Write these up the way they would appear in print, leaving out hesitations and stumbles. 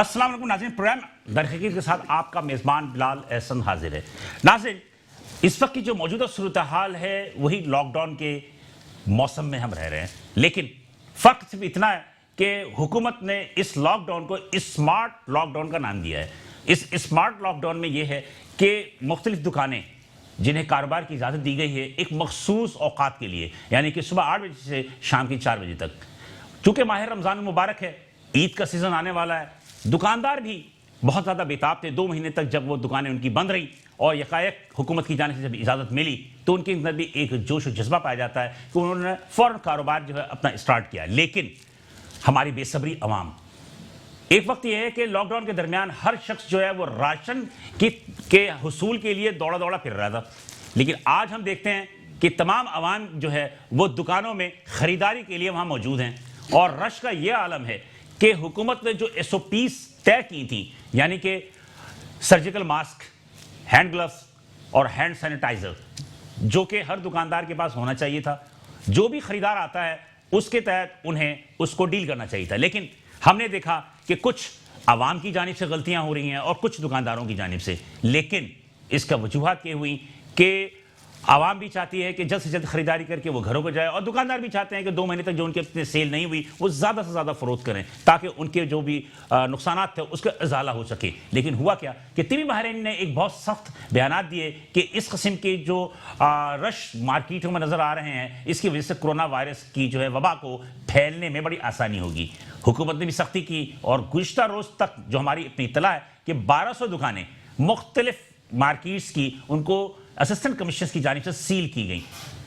अस्सलाम वालेकुम नाज़रीन, प्रोग्राम दरहकीकत के साथ आपका मेज़बान बिलाल एहसन हाजिर है। नाज़रीन, इस वक्त की जो मौजूदा सूरत हाल है वही लॉकडाउन के मौसम में हम रह रहे हैं, लेकिन फ़र्क सिर्फ इतना है कि हुकूमत ने इस लॉकडाउन को स्मार्ट लॉकडाउन का नाम दिया है। इस स्मार्ट लॉकडाउन में यह है कि मुख्तलिफ दुकानें जिन्हें कारोबार की इजाज़त दी गई है एक मखसूस औकात के लिए, यानी कि सुबह 8 बजे से शाम की 4 बजे तक। चूँकि माह रमज़ान मुबारक है, ईद का सीज़न आने वाला है, दुकानदार भी बहुत ज़्यादा बेताब थे 2 महीने तक जब वो दुकानें उनकी बंद रही और यकायक हुकूमत की जानिब से जब इजाज़त मिली तो उनके अंदर भी एक जोश और जज्बा पाया जाता है कि उन्होंने फ़ौरन कारोबार जो है अपना स्टार्ट किया। लेकिन हमारी बेसब्री अवाम, एक वक्त यह है कि लॉकडाउन के दरमियान हर शख्स जो है वो राशन के हुसूल के लिए दौड़ा दौड़ा फिर रहा था, लेकिन आज हम देखते हैं कि तमाम अवाम जो है वो दुकानों में ख़रीदारी के लिए वहाँ मौजूद हैं और रश का ये आलम है कि हुकूमत ने जो SOPs तय की थी, यानी कि सर्जिकल मास्क, हैंड ग्लव्स और हैंड सैनिटाइज़र, जो कि हर दुकानदार के पास होना चाहिए था, जो भी ख़रीदार आता है उसके तहत उन्हें उसको डील करना चाहिए था। लेकिन हमने देखा कि कुछ आवाम की जानिब से गलतियां हो रही हैं और कुछ दुकानदारों की जानिब से, लेकिन इसका वजूहात ये हुई कि आवाम भी चाहती है कि जल्द से जल्द खरीदारी करके वो घरों को जाए और दुकानदार भी चाहते हैं कि 2 महीने तक जो उनके अपने सेल नहीं हुई वो ज़्यादा से ज़्यादा फ़रोख्त करें ताकि उनके जो भी नुकसानात थे उसका इजाला हो सके। लेकिन हुआ क्या कि तिबी माहिरीन ने एक बहुत सख्त बयानात दिए कि इस किस्म के जो रश मार्केटों में नज़र आ रहे हैं इसकी वजह से कोरोना वायरस की जो है वबा को फैलने में बड़ी आसानी होगी। हुकूमत ने भी सख्ती की और गुज़िश्ता रोज़ तक जो हमारी अपनी इत्तला है कि 1200 दुकानें मुख्तलिफ मार्केट्स की उनको असिस्टेंट कमिश्नर की जानिब से सील की गई।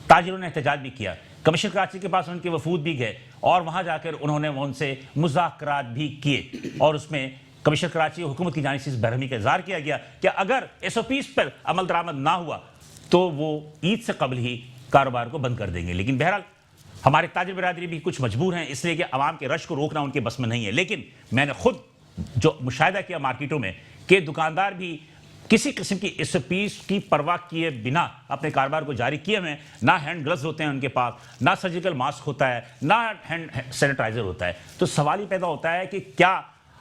ताजिरों ने एहतजाज भी किया, कमिश्नर कराची के पास उनके वफूद भी गए और वहाँ जाकर उन्होंने उनसे मुज़ाकरात भी किए और उसमें कमिश्नर कराची हुकूमत की जानिब से इस बरहमी का इज़हार किया गया कि अगर SOPs पर अमल दरामद ना हुआ तो वो ईद से कबल ही कारोबार को बंद कर देंगे। लेकिन बहरहाल हमारे ताजिर बिरादरी भी कुछ मजबूर हैं, इसलिए कि आवाम के रश को रोकना उनके बस में नहीं है। लेकिन मैंने खुद जो मुशाहिदा किया मार्केटों में कि दुकानदार भी किसी किस्म की SOPs की परवाह किए बिना अपने कारोबार को जारी किए हुए, ना हैंड ग्लव्स होते हैं उनके पास, ना सर्जिकल मास्क होता है, ना हैंड सैनिटाइज़र होता है। तो सवाल ही पैदा होता है कि क्या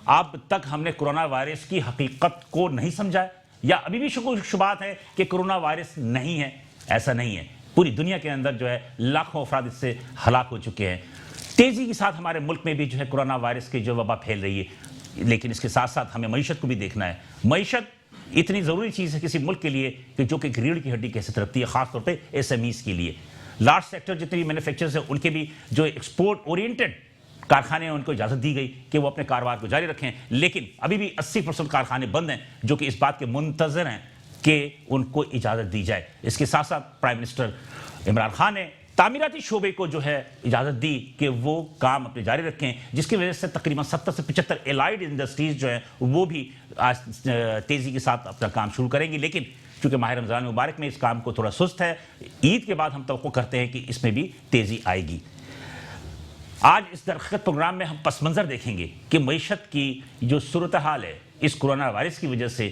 अब तक हमने कोरोना वायरस की हकीकत को नहीं समझा है या अभी भी शुबात है कि कोरोना वायरस नहीं है? ऐसा नहीं है, पूरी दुनिया के अंदर जो है लाखों अफराद इससे हलाक हो चुके हैं। तेज़ी के साथ हमारे मुल्क में भी जो है कोरोना वायरस की जो वबा फैल रही है, लेकिन इसके साथ साथ हमें मईशत को भी देखना है। मईशत इतनी ज़रूरी चीज़ है किसी मुल्क के लिए कि जो कि रीढ़ की हड्डी कैसे तरक्ति है, ख़ासतौर पे SMEs के लिए। लार्ज सेक्टर जितने भी मैन्युफैक्चरर्स हैं उनके भी जो एक्सपोर्ट ओरिएंटेड कारखाने हैं उनको इजाज़त दी गई कि वो अपने कारोबार को जारी रखें, लेकिन अभी भी 80% कारखाने बंद हैं जो कि इस बात के मुंतज़र हैं कि उनको इजाज़त दी जाए। इसके साथ साथ प्राइम मिनिस्टर इमरान खान ने तामीराती शोबे को जो है इजाज़त दी कि वो काम अपने जारी रखें, जिसकी वजह से तकरीबन 70 से 75 एलाइड इंडस्ट्रीज़ जो हैं वो भी आज तेज़ी के साथ अपना काम शुरू करेंगी। लेकिन चूँकि माह रमज़ान मुबारक में इस काम को थोड़ा सुस्त है, ईद के बाद हम तवक्को करते हैं कि इसमें भी तेज़ी आएगी। आज इस दरख्त प्रोग्राम में हम पस मंज़र देखेंगे कि मईशत की जो सूरत हाल है इस कोरोना वायरस की वजह से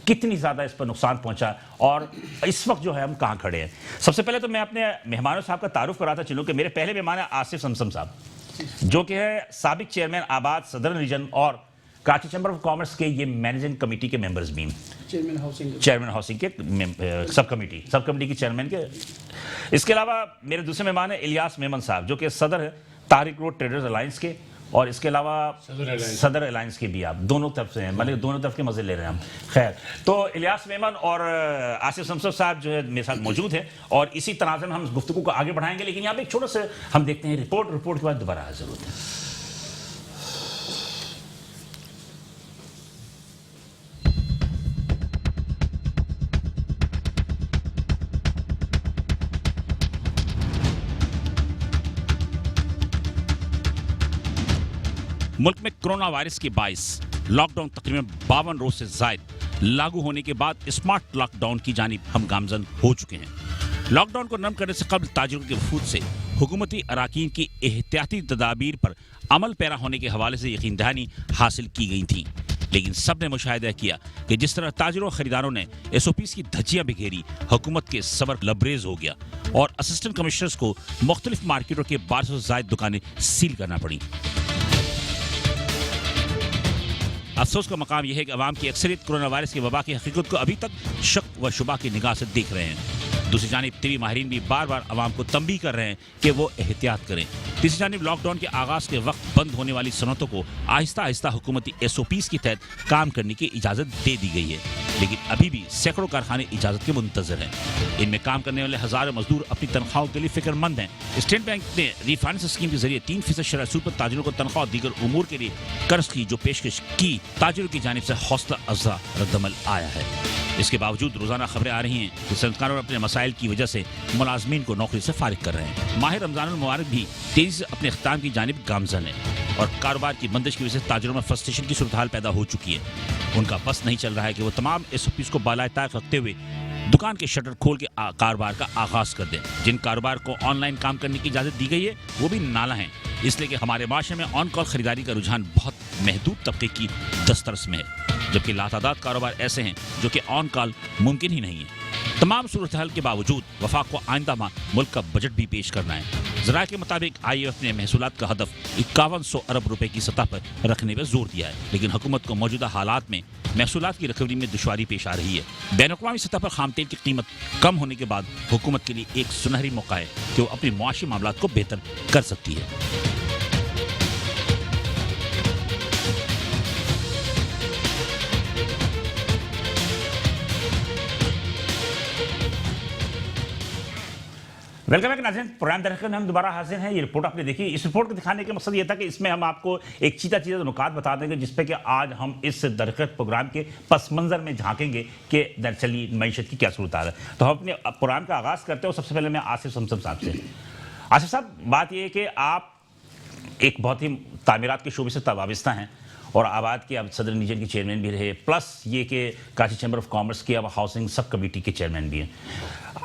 कितनी ज़्यादा इस पर नुकसान पहुंचा और इस वक्त जो है हम कहाँ खड़े हैं। सबसे पहले तो मैं अपने मेहमानों साहब का तारुफ कराता चलूँ कि मेरे पहले मेहमान है आसिफ समसम साहब, जो कि है साबिक चेयरमैन आबाद सदर्न रीजन और कराची चैम्बर ऑफ कॉमर्स के ये मैनेजिंग कमेटी के मेंबर्स भी हैं, चेयरमैन हाउसिंग के सब कमेटी के चेयरमैन के। इसके अलावा मेरे दूसरे मेहमान है इलियास मेमन साहब, जो कि सदर है तारिक रोड ट्रेडर्स अलायंस के, और इसके अलावा सदर अलायंस के भी। आप दोनों तरफ से हैं, मतलब दोनों तरफ के मजे ले रहे हैं हम। खैर, तो इलियास मेमन और आसिफ शमसर साहब जो है मेरे साथ मौजूद हैं और इसी तनाज़ में हम गुफ्तगू को आगे बढ़ाएंगे। लेकिन यहाँ पे एक छोटा सा हम देखते हैं रिपोर्ट के बाद दोबारा हाजिर होते हैं। मुल्क में कोरोना वायरस के बाइस लॉकडाउन तकरीबन 52 रोज से जायद लागू होने के बाद स्मार्ट लॉकडाउन की जानिब हम गामजन हो चुके हैं। लॉकडाउन को नरम करने से कबल ताजिरों के वफूद से हुकूमती अराकीन की एहतियाती तदाबीर पर अमल पैरा होने के हवाले से यकीन दहानी हासिल की गई थी, लेकिन सब ने मुशाहिदा किया कि जिस तरह ताजिरों और खरीदारों ने SOPs की धज्जियां बिखेरी, हुकूमत के सबर लबरेज हो गया और असिस्टेंट कमिश्नर्स को मुख्तलिफ मार्केटों के 1200 से जायद दुकानें सील करना पड़ी। अफसोस का मकाम यह है कि अवाम की अक्सरियत कोरोना वायरस की वबा की हकीकत को अभी तक शक व शुबा की निगाह से देख रहे हैं। दूसरी जानिब तिबी माहिरीन भी बार बार अवाम को तंबीह कर रहे हैं कि वो एहतियात करें। तीसरी जानिब लॉकडाउन के आगाज के वक्त बंद होने वाली सनतों को आहिस्ता आहिस्ता हुकूमती SOPs के तहत काम करने की इजाज़त दे दी गई है, लेकिन अभी भी सैकड़ों कारखाने इजाज़त के मुंतजर हैं। इनमें काम करने वाले हज़ारों मजदूर अपनी तनख्वाहों के लिए फिक्रमंद हैं। स्टेट बैंक ने रीफाइनेंस स्कीम के जरिए 3% शरह सूद पर ताजिरों को तनख्वाह और दीगर उमूर के लिए कर्ज की जो पेशकश की, ताजिरों की जानिब से हौसला अफजा रद्दमल आया है। इसके बावजूद रोजाना खबरें आ रही हैं कि सनतकारों अपने मसाइल की वजह से मुलाजमीन को नौकरी से फारिग कर रहे हैं। माह रमजानुल मुबारक भी तेजी से अपने इख्तिताम की जानिब गामजन है और कारोबार की बंदिश की वजह से ताजिरों में फ्रस्ट्रेशन की सूरत हाल पैदा हो चुकी है। उनका बस नहीं चल रहा है कि वो तमाम SOPs को बालाए ताक रखते हुए दुकान के शटर खोल के कारोबार का आगाज कर दें। जिन कारोबार को ऑनलाइन काम करने की इजाज़त दी गई है वो भी नाला हैं, इसलिए कि हमारे माशरे में ऑन कॉल खरीदारी का रुझान बहुत महदूद तबके की दस्तरस में है, जबकि लातादाद कारोबार ऐसे हैं जो कि ऑन कॉल मुमकिन ही नहीं है। तमाम सूरत हाल के बावजूद वफाक को आइंदा माह मुल्क का बजट भी पेश करना है। ज़राए के मुताबिक IMF ने महसूलात का हदफ 5100 अरब रुपए की सतह पर रखने पर जोर दिया है, लेकिन हुकूमत को मौजूदा हालात में महसूलात की रिकवरी में दुश्वारी पेश आ रही है। बैनुल-अक़वामी सतह पर खाम तेल की कीमत कम होने के बाद हुकूमत के लिए एक सुनहरी मौका है कि वो अपने मुआशी मामलात को बेहतर कर सकती है। वेलकम बैक नाज़रीन, प्रोग्राम दरअसल में हम दोबारा हाजिर हैं। ये रिपोर्ट आपने देखी। इस रिपोर्ट को दिखाने का मकसद ये था कि इसमें हम आपको एक चीज़ा नुकात बता देंगे जिस पे कि आज हम इस दरअसल प्रोग्राम के पस मंज़र में झांकेंगे कि दरअसली मईशत की क्या सूरत हाल है। तो हम अपने प्रोग्राम का आगाज़ करते हैं। सबसे पहले मैं आसिफ समसम साहब से। आसिफ साहब, बात यह है कि आप एक बहुत ही तामीरात के शोबे से वाबस्ता हैं और आबाद के अब सदर रीजन के चेयरमैन भी रहे, प्लस ये कि कराची चैम्बर ऑफ कॉमर्स के अब हाउसिंग सब कमेटी के चेयरमैन भी हैं।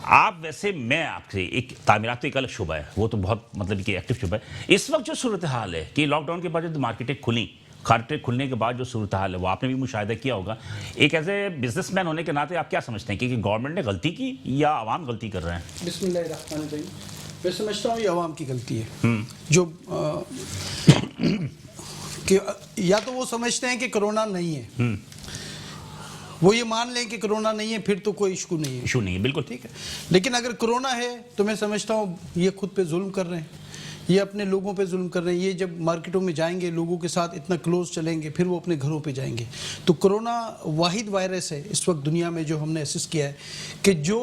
आप वैसे मैं आपसे एक तामीरात तो एक अलग शुबा है, वो तो बहुत मतलब कि एक्टिव शुबा है। इस वक्त जो सूरत हाल है कि लॉकडाउन के बाद जो मार्केटें खुली, खाते खुलने के बाद जो सूरत हाल है वो आपने भी मुशाहिदा किया होगा। एक एज ए बिजनेसमैन होने के नाते आप क्या समझते हैं कि गवर्नमेंट ने गलती की या आवाम गलती कर रहे हैं? बिस्मिल्लाहिर्रहमानिर्रहीम। मैं समझता हूँ ये आवाम की गलती है जो कि या तो वो समझते हैं कि कोरोना नहीं है, वो ये मान लें कि कोरोना नहीं है, फिर तो कोई इशू नहीं है। इशू नहीं है, बिल्कुल ठीक है। लेकिन अगर कोरोना है तो मैं समझता हूँ ये खुद पे जुल्म कर रहे हैं, ये अपने लोगों पे जुल्म कर रहे हैं। ये जब मार्केटों में जाएंगे, लोगों के साथ इतना क्लोज चलेंगे, फिर वो अपने घरों पे जाएंगे। तो कोरोना वाहिद वायरस है इस वक्त दुनिया में जो हमने असेस किया है कि जो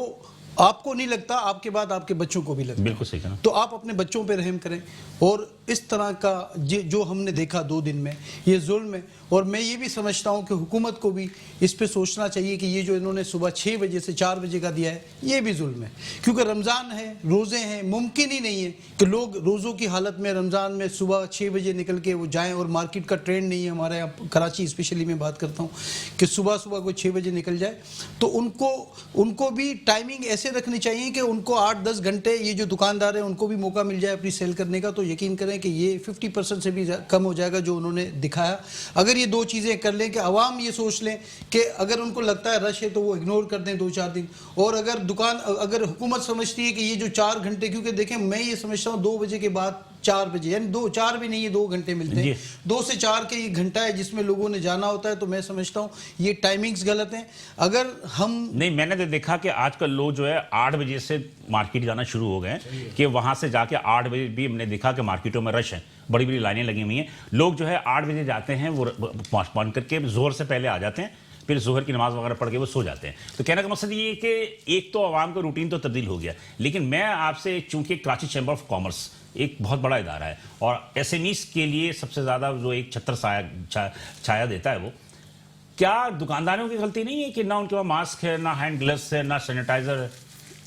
आपको नहीं लगता, आपके बाद आपके बच्चों को भी लगता है। बिल्कुल सही कहा। तो आप अपने बच्चों पे रहम करें। और इस तरह का जो हमने देखा 2 दिन में, ये जुल्म है। और मैं ये भी समझता हूँ कि हुकूमत को भी इस पे सोचना चाहिए कि ये जो इन्होंने सुबह 6 बजे से 4 बजे का दिया है, ये भी जुल्म है। क्योंकि रमज़ान है, रोज़े हैं, मुमकिन ही नहीं है कि लोग रोज़ों की हालत में रमज़ान में सुबह 6 बजे निकल के वो जाएँ। और मार्केट का ट्रेंड नहीं है हमारे यहाँ कराची स्पेशली मैं बात करता हूँ कि सुबह सुबह कोई 6 बजे निकल जाए। तो उनको भी टाइमिंग ऐसे रखनी चाहिए कि उनको 8-10 घंटे, ये जो दुकानदार हैं उनको भी मौका मिल जाए अपनी सेल करने का। तो यकीन करें कि ये 50% से भी कम हो जाएगा जो उन्होंने दिखाया। अगर ये 2 चीज़ें कर लें कि अवाम ये सोच लें कि अगर उनको लगता है रश है तो वो इग्नोर कर दें 2-4 दिन। और अगर हुकूमत समझती है कि ये जो 4 घंटे, क्योंकि देखें मैं ये समझता हूँ 2 बजे के बाद 4 बजे, यानी 4 भी नहीं है, 2 घंटे मिलते हैं। 2 से 4 के ये घंटा है जिसमें लोगों ने जाना होता है। तो मैं समझता हूँ ये टाइमिंग्स गलत हैं। अगर हम नहीं, मैंने तो देखा कि आजकल लोग जो है 8 बजे से मार्केट जाना शुरू हो गए कि वहां से जाके 8 बजे भी हमने देखा कि मार्केटों में रश है, बड़ी बड़ी लाइनें लगी हुई हैं। लोग जो है 8 बजे जाते हैं, वो पहुंच करके जोर से पहले आ जाते हैं, फिर जोहर की नमाज वगैरह पढ़ के वो सो जाते हैं। तो कहने का मकसद ये है कि एक तो आवाम का रूटीन तो तब्दील हो गया, लेकिन मैं आपसे, चूंकि कराची चैम्बर ऑफ कॉमर्स एक बहुत बड़ा इदारा है और SMEs के लिए सबसे ज़्यादा जो एक छत्र छाया देता है, वो क्या दुकानदारों की गलती नहीं है कि ना उनके पास मास्क है, ना हैंड ग्लव्स है, ना सैनिटाइजर है?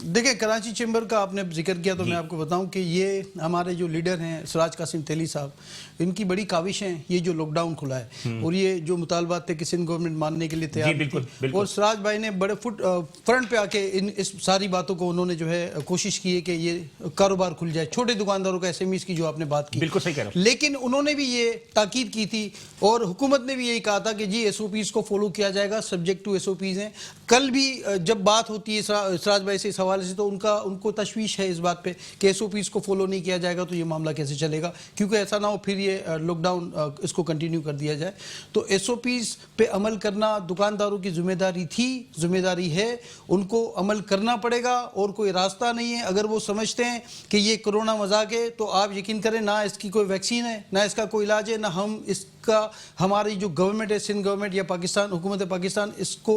देखिए, कराची चैम्बर का आपने जिक्र किया तो मैं आपको बताऊं कि ये हमारे जो लीडर हैं सिराज कासिम तेली साहब, इनकी बड़ी काविश है ये जो लॉकडाउन खुला है और ये जो मुतालबात थे कि सिंध गवर्नमेंट मानने के लिए तैयार थी। और सिराज भाई ने बड़े फ्रंट पे आके इस सारी बातों को उन्होंने जो है कोशिश की है कि ये कारोबार खुल जाए, छोटे दुकानदारों का, SMEs की जो आपने बात की। बिल्कुल सही कह रहे हो। लेकिन उन्होंने भी ये ताकीद की थी और हुकूमत ने भी यही कहा था कि जी SOPs को फॉलो किया जाएगा, सब्जेक्ट टू SOPs हैं। कल भी जब बात होती है सिराज भाई से हवाले से तो उनको तशवीश है इस बात पे कि एसओपीज को फॉलो नहीं किया जाएगा तो ये मामला कैसे चलेगा, क्योंकि ऐसा ना हो फिर ये लॉकडाउन इसको कंटिन्यू कर दिया जाए। तो एसओपीज पे अमल करना दुकानदारों की जिम्मेदारी है, उनको अमल करना पड़ेगा और कोई रास्ता नहीं है। अगर वो समझते हैं कि ये कोरोना मजाक है तो आप यकीन करें ना इसकी कोई वैक्सीन है, ना इसका कोई इलाज है, ना हम इसका हमारी जो गवर्नमेंट है, सिंध गवर्नमेंट या पाकिस्तान हुकूमत पाकिस्तान इसको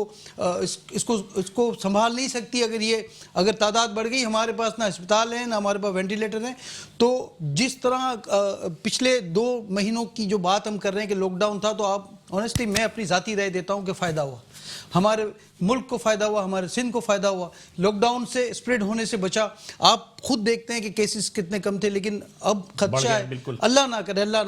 संभाल नहीं सकती। अगर तादाद बढ़ गई, हमारे पास ना अस्पताल है, ना हमारे पास वेंटिलेटर हैं। तो जिस तरह पिछले 2 महीनों की जो बात हम कर रहे हैं कि लॉकडाउन था, तो आप ऑनेस्टली मैं अपनी ज़ाती राय देता हूं कि फ़ायदा हुआ, हमारे मुल्क को फ़ायदा हुआ, हमारे सिंध को फ़ायदा हुआ, लॉकडाउन से स्प्रेड होने से बचा। आप खुद देखते हैं कि केसेस कितने कम थे, लेकिन अब खदशा है, अल्लाह ना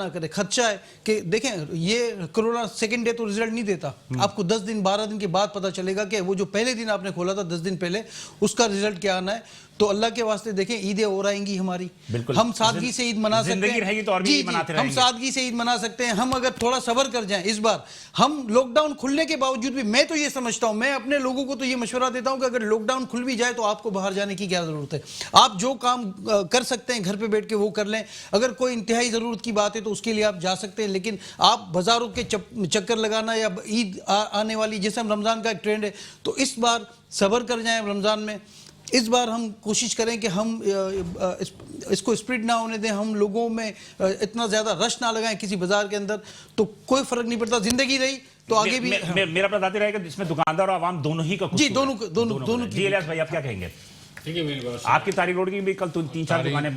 करे खदशा है कि देखें ये कोरोना सेकंड डे तो रिजल्ट नहीं देता, आपको 10 दिन 12 दिन के बाद पता चलेगा कि वो जो पहले दिन आपने खोला था 10 दिन पहले उसका रिजल्ट क्या आना है। तो अल्लाह के वास्ते देखें ईदें और आएंगी हमारी, हम सादगी से ईद मना सकते हैं, तो जी, हम सादगी से ईद मना सकते हैं। हम अगर थोड़ा सब्र कर जाएं इस बार, हम लॉकडाउन खुलने के बावजूद भी, मैं तो ये समझता हूं, मैं अपने लोगों को तो ये मशवरा देता हूं कि अगर लॉकडाउन खुल भी जाए तो आपको बाहर जाने की क्या जरूरत है, आप जो काम कर सकते हैं घर पे बैठ के वो कर लें। अगर कोई इंतहाई जरूरत की बात है तो उसके लिए आप जा सकते हैं, लेकिन आप बाजारों के चक्कर लगाना या ईद आने वाली, जैसे हम रमजान का एक ट्रेंड है, तो इस बार सब्र कर जाएं रमजान में। इस बार हम कोशिश करें कि हम इसको स्प्रेड ना होने दें, हम लोगों में इतना ज़्यादा रश ना लगाएं किसी बाजार के अंदर, तो कोई फर्क नहीं पड़ता, जिंदगी रही तो आगे भी। मेरा बताते रहेगा जिसमें दुकानदार और आवाम दोनों ही का जी, दोनों जी। इलियास भाई आप क्या कहेंगे? देखिए मेरी बात, आपकी तारीख रोड की भी कल 3-4 दुकानें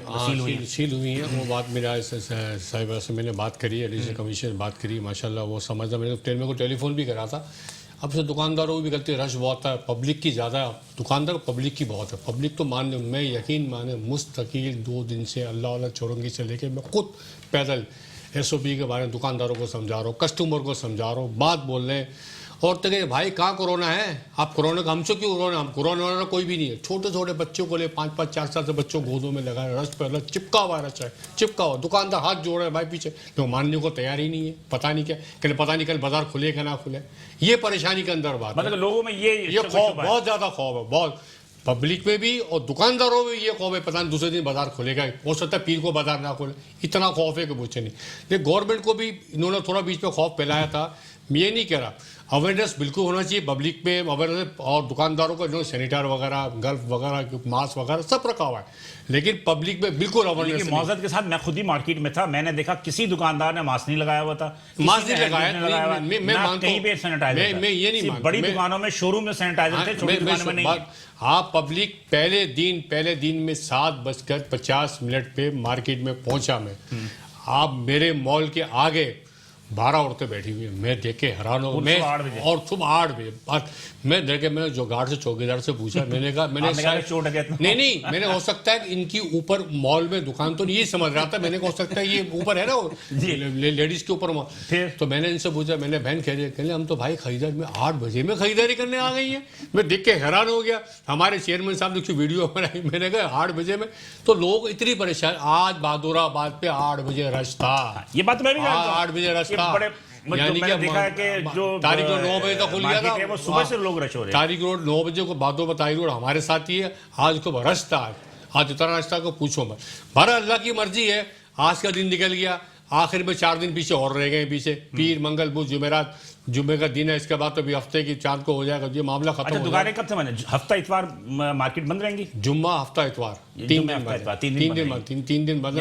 सील हुई हैं। वो बात मेरा साहिबा से मैंने बात करी, एडिशनल कमिश्नर बात करी, माशाल्लाह वो समझा। मैंने मेरे को टेलीफोन भी करा था। अब से दुकानदारों की भी गलती, रश बहुत है, पब्लिक की ज़्यादा, दुकानदार पब्लिक की बहुत है। पब्लिक तो मैं यकीन माने मुस्तकिल 2 दिन से अल्लाह चौरंगी से लेके मैं खुद पैदल एसओपी के बारे में दुकानदारों को समझा रहा हूँ, कस्टमर को समझा रहा हूँ, बात बोल रहे हैं। और तो कहे भाई कहाँ कोरोना है, आप कोरोना का हमसे क्यों कोरोना, हम कोरोना वाला कोई भी नहीं है। छोटे छोटे बच्चों को ले 5-5 4 से बच्चों गोदों में लगाए, रस पर रस चिपका हुआ रस है, चिपका हुआ। दुकानदार हाथ जोड़ रहे हैं भाई पीछे, तो मानने को तैयार ही नहीं है। पता नहीं क्या कल, पता नहीं कल बाजार खुले कि ना खुले, ये परेशानी के अंदर बात, मतलब लोगों में ये खौफ, बहुत ज़्यादा खौफ है, बहुत पब्लिक में भी और दुकानदारों में ये खौफ है, पता नहीं दूसरे दिन बाजार खुलेगा, हो सकता है पीर को बाजार ना खुले, इतना खौफ है कि पूछे नहीं। लेकिन गवर्नमेंट को भी इन्होंने थोड़ा बीच में खौफ फैलाया था, मैं ये नहीं कह रहा, अवेयरनेस बिल्कुल होना चाहिए पब्लिक में, अवेयरनेस, और दुकानदारों का जो सैनिटाइजर वगैरह, गल्फ वगैरह, मास्क वगैरह सब रखा हुआ है, लेकिन पब्लिक में बिल्कुल अवेयरनेस। मौजूद के साथ मैं खुद ही मार्केट में था, मैंने देखा किसी दुकानदार ने मास्क नहीं लगाया हुआ था, मास्क नहीं लगाया, मैं मानता हूं, पे सैनिटाइजर, मैं ये नहीं मानता, बड़ी दुकानों में शोरूम में सैनिटाइजर थे, छोटी दुकानों में नहीं। आप पब्लिक पहले दिन में 7:50 पे मार्केट में पहुंचा मैं, आप मेरे मॉल के आगे 12 औरतें बैठी हुई हैं, मैं देख के हैरान हो, मैं और सुबह 8 बजे मैं देखे, मैंने जो गार्ड से चौकीदार से पूछा, मैंने कहा नहीं, मैंने हो सकता है इनकी ऊपर मॉल में दुकान, तो ये समझ रहा था मैंने, हो सकता है ये ऊपर है ना लेडीज के ऊपर मॉल। तो मैंने इनसे पूछा, मैंने बहन कहले हम तो भाई खरीदारी में 8 बजे में खरीदारी करने आ गई है। मैं देख के हैरान हो गया, हमारे चेयरमैन साहब ने वीडियो बनाई, मैंने कहा 8 बजे में, तो लोग इतनी परेशान। आज बहादुराबाद पे 8 बजे रश था, ये बात मैं भी 8 बजे रश था, यानी कि देखा है कि जो तारीख रोड 9 बजे तक खुल गया था, वो सुबह से लोग रश हो रहे हैं। तारीख रोड 9 बजे को बादों तारीख रोड हमारे साथ ही है, आज को रश था, आज इतना रश था को पूछो मत। भरा अल्लाह की मर्जी है, आज का दिन निकल गया, आखिर में 4 दिन पीछे और रह गए पीछे, पीर मंगल बुध जुमेरात, जुम्मे का दिन है, इसके बाद तो भी हफ्ते की चांद को हो जाएगा, ये मामला खत्म। अच्छा, दुकानें कब से बंद? हफ्ता इतवार मार्केट बंद रहेंगी, जुम्मा हफ्ता इतवार 3 दिन बंद,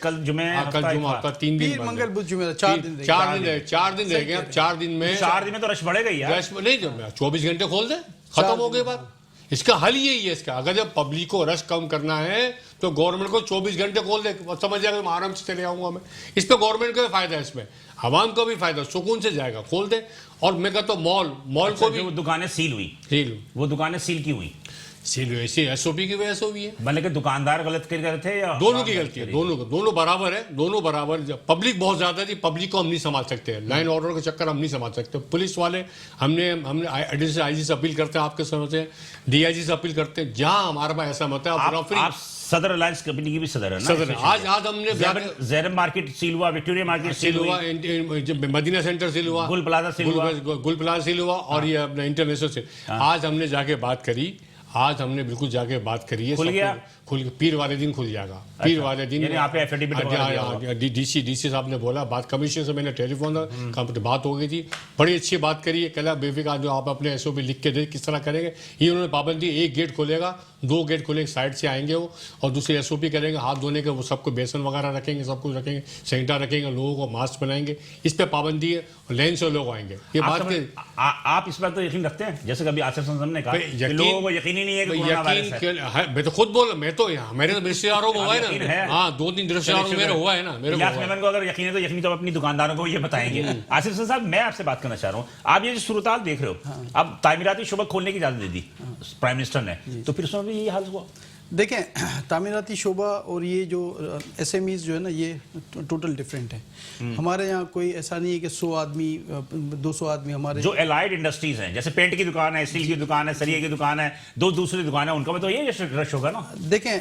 कल जुम्मे, कल जुम्मा हफ्ता 3 दिन, मंगल बुध जुमेरात 4 दिन रह गए। 4 दिन में तो रश बढ़ेगा यार, रश नहीं, 24 घंटे खोल दे, खत्म हो गई बात। इसका हल यही है, इसका अगर जब पब्लिक को रश कम करना है तो गवर्नमेंट को 24 घंटे खोल दे, समझ जाएगा मैं आराम से चले आऊंगा मैं। इस पे गवर्नमेंट का फायदा है, इसमें आवाम का भी फायदा, सुकून से जाएगा, खोल दे। और मैं कहता हूँ मॉल को भी, वो दुकानें सील हुई, वो दुकानें सील की हुई, ऐसी एसओपी की वजह से हुई है, मतलब कि दुकानदार गलत कर रहे थे या दोनों की गलती है, दोनों बराबर है, दोनों बराबर। पब्लिक बहुत ज्यादा थी, पब्लिक को हम नहीं संभाल सकते, लाइन ऑर्डर के चक्कर हम नहीं संभाल सकते। पुलिस वाले हमने एडिशनल आईजी से अपील करते हैं, आपके समझते डीआईजी से अपील करते हैं, जहां हमारा पास ऐसा मत है। आप सदर अलायंस कंपनी की भी सदर है ना? सदर आज हमने ज़ेरम मार्केट सील हुआ, विक्टोरिया मार्केट सील हुआ, मदीना सेंटर सील हुआ, गुल प्लाजा सील हुआ, गुल प्लाजा सील हुआ, और ये अपना इंटरनेशनल सील। आज हमने जाके बात करी, आज हमने बिल्कुल जाके बात करी है, खुल सब गया? कुछ खुल, पीर वाले दिन खुल जाएगा। पीर वाले दिन यानी आपने एफिडेविट वगैरह दिया होगा। डीसी साहब ने बोला, बात कमिश्नर से मैंने टेलीफोन बात हो गई थी, बड़ी अच्छी बात करी है। कल बेफिक्र जो आप अपने एसओपी लिख के दे किस तरह करेंगे, ये उन्होंने पाबंदी, एक गेट खोलेगा, 2 गेट खोलेंगे, साइड से आएंगे वो, और दूसरी एसओपी करेंगे, हाथ धोने के, वो सबको बेसन वगैरह रखेंगे, सब कुछ रखेंगे, सैनिटाइजर रखेंगे, लोगों को मास्क बनाएंगे, इस पे पाबंदी है, और लाइन से लोग आएंगे। ये बात के आप इस बात तो यकीन रखते हैं, जैसे कभी आसिफ संजम ने कहा कि यकीन- लोगों को यकीन ही नहीं है कि कोरोना वायरस है। मैं तो खुद बोल, मैं तो मेरे तो रिश्तेदारों को हुआ यकीन है है। ना, हाँ 2-3 रिश्तेदारों को मेरे हुआ है ना, मेरे को इलियास हुआ है। मेमन को अगर यकीन है तो यकीन तो अपनी दुकानदारों को ये बताएंगे। आसिफ साहब, मैं आपसे बात करना चाह रहा हूँ, आप ये जो सूरत देख रहे हो, अब तामीराती शुबा खोलने की इजाजत दे दी प्राइम मिनिस्टर ने, तो फिर उसमें भी यही हाल हुआ। देखें, तामीराती शोबा और ये जो एसएमईज जो है ना, ये टोटल डिफरेंट है। हमारे यहाँ कोई ऐसा नहीं है कि 100 आदमी 200 आदमी हमारे जो एलाइड इंडस्ट्रीज हैं, जैसे पेंट की दुकान है, स्टील की दुकान है, सरिये की दुकान है, 2 दूसरी दुकान है, उनका में तो ये रश होगा ना। देखें,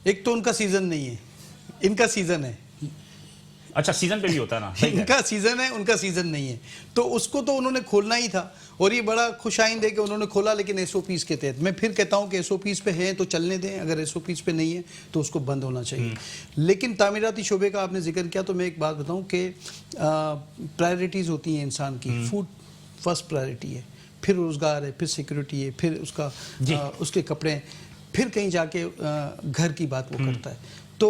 एक तो उनका सीजन नहीं है, इनका सीजन है। अच्छा, सीजन पे भी होता है ना, सही है। इनका सीजन है, उनका सीजन नहीं है, तो उसको तो उन्होंने खोलना ही था, और ये बड़ा खुशाइंद है कि उन्होंने खोला, लेकिन एसओपीज के तहत। मैं फिर कहता हूं कि एसओपीज पे हैं तो चलने दें, अगर एसओपीज पे नहीं है तो उसको बंद होना चाहिए। लेकिन तामीराती शोबे का आपने जिक्र किया, तो मैं एक बात बताऊं कि प्रायोरिटीज़ होती हैं इंसान की। फूड फर्स्ट प्रायोरिटी है, फिर रोज़गार है, फिर सिक्योरिटी है, फिर उसका उसके कपड़े, फिर कहीं जाके घर की बात वो करता है। तो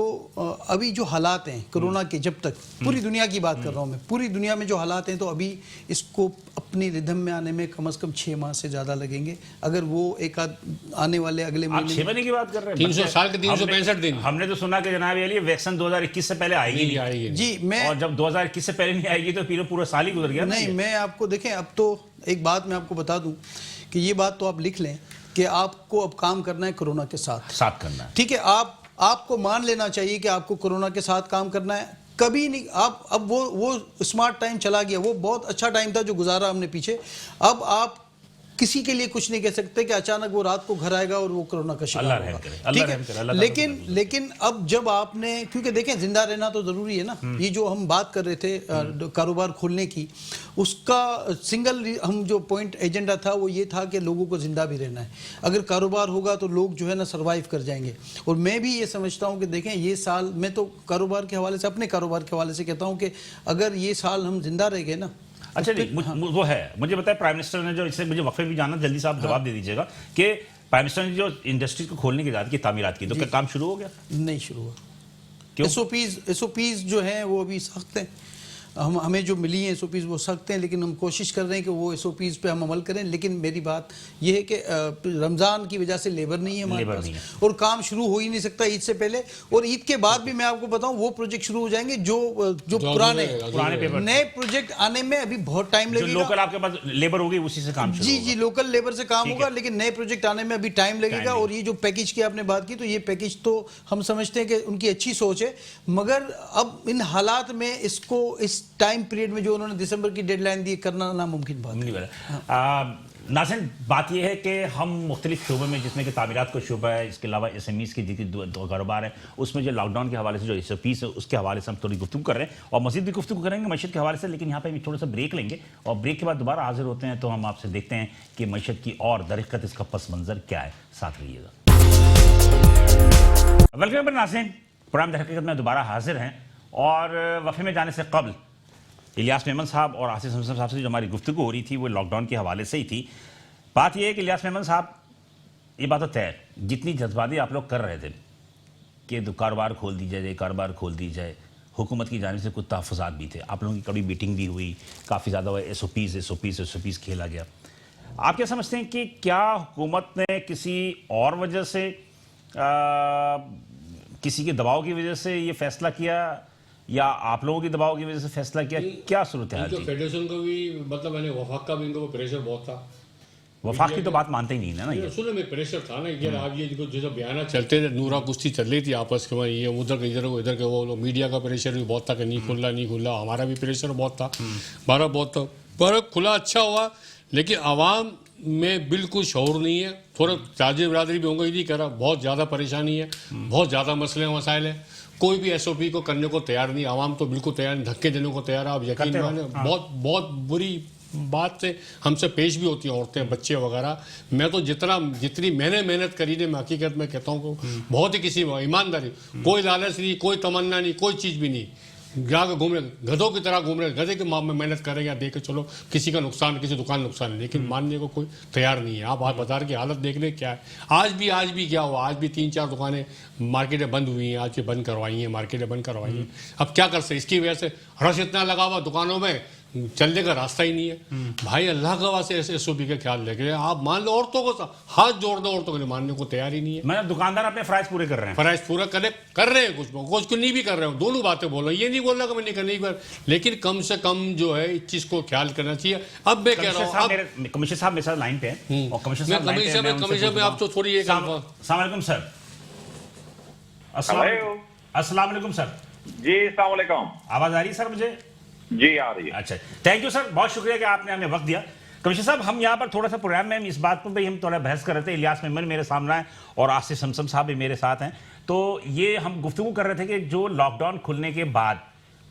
अभी जो हालात हैं कोरोना के, जब तक पूरी दुनिया की बात कर रहा हूँ मैं, पूरी दुनिया में जो हालात हैं, तो अभी इसको अपनी रिदम में आने में कम से कम 6 माह से ज़्यादा लगेंगे। अगर वो एक आध आने वाले अगले आप महीने 6 महीने की बात कर रहे हैं? 300 साल के 365 दिन। हमने तो सुना कि जनाब अली वैक्सीन 2021 से पहले आएगी नहीं। आएगी जी, मैं और जब 2021 से पहले नहीं आएगी तो फिर पूरा साल ही गुजर गया ना नहीं, ये। मैं आपको देखें, अब तो एक बात मैं आपको बता दूं कि ये बात तो आप लिख लें कि आपको अब काम करना है कोरोना के साथ करना है। ठीक है, आपको मान लेना चाहिए कि आपको कोरोना के साथ काम करना है। कभी नहीं, आप अब वो स्मार्ट टाइम चला गया, वो बहुत अच्छा टाइम था जो गुजारा हमने पीछे। अब आप किसी के लिए कुछ नहीं कह सकते कि अचानक वो रात को घर आएगा और वो कोरोना का शिकार अल्लाह होगा। रहम करे, ठीक अल्लाह है? रहम करे, अल्लाह ताला लेकिन अब जब आपने, क्योंकि देखें जिंदा रहना तो जरूरी है ना। ये जो हम बात कर रहे थे कारोबार खोलने की, उसका सिंगल हम जो पॉइंट एजेंडा था वो ये था कि लोगों को जिंदा भी रहना है। अगर कारोबार होगा तो लोग जो है ना सर्वाइव कर जाएंगे। और मैं भी ये समझता हूँ कि देखें, ये साल, मैं तो कारोबार के हवाले से, अपने कारोबार के हवाले से कहता हूँ कि अगर ये साल हम जिंदा रह गए ना। अच्छा नहीं, वो है, मुझे बताया प्राइम मिनिस्टर ने जो, इससे मुझे वक्फे भी जाना, जल्दी से आप जवाब दे दीजिएगा कि प्राइम मिनिस्टर ने जो इंडस्ट्रीज को खोलने की इजाजत की, तामीरात की, तो क्या काम शुरू हो गया? नहीं शुरू हुआ। क्यों? एसओपीज जो हैं वो अभी सख्त हैं। हमें जो मिली हैं एसओपीज वो सख्त हैं, लेकिन हम कोशिश कर रहे हैं कि वो एसओपीज पे हम अमल करें। लेकिन मेरी बात ये है कि रमज़ान की वजह से लेबर नहीं है हमारे पास, और काम शुरू हो ही नहीं सकता ईद से पहले। और ईद के बाद भी मैं आपको बताऊं, वो प्रोजेक्ट शुरू हो जाएंगे जो पुराने पेपर, नए प्रोजेक्ट आने में अभी बहुत टाइम लगेगा। लोकल आपके पास लेबर होगी, उसी से काम शुरू जी होगा। जी, लोकल लेबर से काम होगा, लेकिन नए प्रोजेक्ट आने में अभी टाइम लगेगा। और ये जो पैकेज की आपने बात की, तो ये पैकेज तो हम समझते हैं कि उनकी अच्छी सोच है, मगर अब इन हालात में इसको इस टाइम पीरियड में जो उन्होंने दिसंबर की डेडलाइन दी, करना नामुमकिन बात है। नाज़रीन, बात यह है कि हम मुख्तलिफ शोबों में, जिसमें कि तामीरात का शोबा है, इसके अलावा एसएमईज़ की जितनी कारोबार है, उसमें जो लॉकडाउन के हवाले से जो एसओपीज़ है, उसके हवाले से हम थोड़ी गुफ्तगू कर रहे हैं, और मज़ीद भी गुफ्तगू करेंगे मैशत के हवाले से। लेकिन यहाँ पे हम थोड़ा सा ब्रेक लेंगे, और ब्रेक के बाद दोबारा हाजिर होते हैं, तो हम आपसे देखते हैं कि मैशत की और दरक़त इसका पस मंज़र क्या है। साथ रहिएगा। वेलकम नाज़रीन, प्रोग्राम दरक़त में दोबारा हाजिर हैं, और वफ़े में जाने से कबल इलियास मेमन साहब और आसिफ संजम साहब से जो हमारी गुफ्तगू हो रही थी, वो लॉकडाउन के हवाले से ही थी। बात यह है कि इलियास मेमन साहब, ये बात तो तय, जितनी जज्बाती आप लोग कर रहे थे कि कारोबार खोल दी जाए, कारोबार खोल दी जाए, हुकूमत की जानिब से कुछ तहफ़्फ़ुज़ात भी थे, आप लोगों की कड़ी मीटिंग भी हुई, काफ़ी ज़्यादा एसओपीज़ खेला गया। आप क्या समझते हैं कि क्या हुकूमत ने किसी और वजह से, किसी के दबाव की वजह से ये फैसला किया, या आप लोगों की दबाव की वजह से फैसला किया? क्या सूरत है? फेडरेशन को भी, मतलब मैंने वफाक का भी इनको प्रेशर बहुत था। वफाक की तो बात मानते ही नहीं ना ये। सुनो, में प्रेशर था ना, यार आप ये जैसे बयान चलते थे, नूरा कुश्ती चल रही थी आपस के, ये उधर के इधर के वो लोग, मीडिया का प्रेशर भी बहुत था कि नहीं खुल रहा, हमारा भी प्रेशर बहुत था, बारह बहुत था, पर खुला अच्छा हुआ। लेकिन आवाम में बिल्कुल शऊर नहीं है, थोड़ा ताजिर बरादरी भी होंगे, ये कह रहा बहुत ज़्यादा परेशानी है, बहुत ज़्यादा मसले मसाइल है, कोई भी एसओपी को करने को तैयार नहीं, आवाम तो बिल्कुल तैयार नहीं, धक्के देने को तैयार है। आप यकीन माने, बहुत बहुत बुरी बात से हमसे पेश भी होती हैं औरतें, बच्चे वगैरह। मैं तो जितनी मैंने मेहनत करी है, मैं हकीकत में कहता हूँ बहुत ही किसी ईमानदारी, कोई लालच नहीं, कोई तमन्ना नहीं, कोई चीज़ भी नहीं। जाकर घूम रहे गधों की तरह घूम रहे, गधे के माँ में मेहनत करें या देख के चलो किसी का नुकसान, किसी दुकान नुकसान है, लेकिन मानने को कोई तैयार नहीं है। आप बाजार की हालत देख लें क्या है। आज भी क्या हुआ, आज भी 3-4 दुकानें मार्केटें बंद हुई हैं, आज भी बंद करवाई हैं, मार्केटें बंद करवाई हैं। अब क्या कर सकते, इसकी वजह से रश इतना लगा हुआ दुकानों में, चलने का रास्ता ही नहीं है। भाई अल्लाह का वास्ते ऐसे SOP का ख्याल रखें। आप मान लो औरतों को हाथ जोड़ दो, औरतों को मानने को तैयार ही नहीं है। मतलब दुकानदार अपने फराइज पूरे कर रहे हैं, फराइज पूरा कर रहे हैं, कुछ नहीं भी कर रहे हो, दोनों बातें बोल रहे हैं। ये नहीं बोल रहा कि मैं नहीं करने की बात, लेकिन कम से कम जो है इस चीज को ख्याल करना चाहिए। अब मैं कह रहा हूँ, कमिश्नर साहब मेरे साथ लाइन पे हैं और कमिश्नर कमीशन में आप तो थोड़ी एक अस्सलाम वालेकुम सर। अस्सलाम वालेकुम सर। जी अस्सलाम वालेकुम। आवाज आ रही है सर मुझे? जी आ रही है। अच्छा, थैंक यू सर, बहुत शुक्रिया कि आपने हमें वक्त दिया। कमिश्नर साहब, हम यहाँ पर थोड़ा सा प्रोग्राम में हम इस बात पर भी हम थोड़ा बहस कर रहे थे। इलियास मेमन मेरे सामने हैं और आसिफ शमशम साहब भी मेरे साथ हैं। तो ये हम गुफ्तगू कर रहे थे कि जो लॉकडाउन खुलने के बाद